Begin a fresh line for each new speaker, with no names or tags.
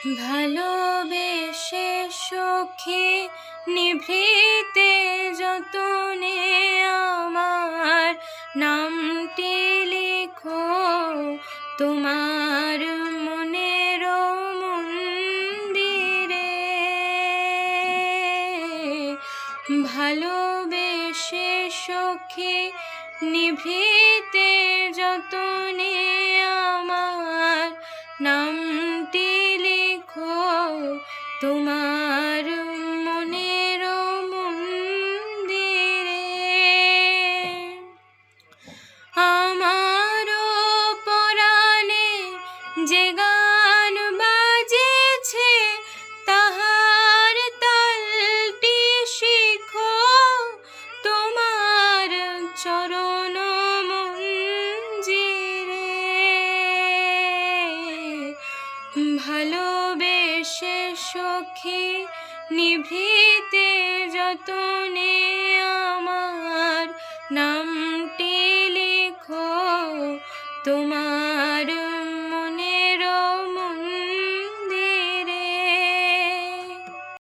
ভালোবেসে সখী নিভৃতে যতনে আমার নামটি লিখো তোমার মনের মন্দিরে। ভালোবেসে সখী নিভৃতে যতনে আমার নামটি লিখো তোমার মনের মন্দিরে। আমার পরাণে যে গান বাজেছে তাহার তালটি শিখো তোমার চরণ মঞ্জিরে। ভালোবেসে সখী নিভৃতে যতনে আমার নাম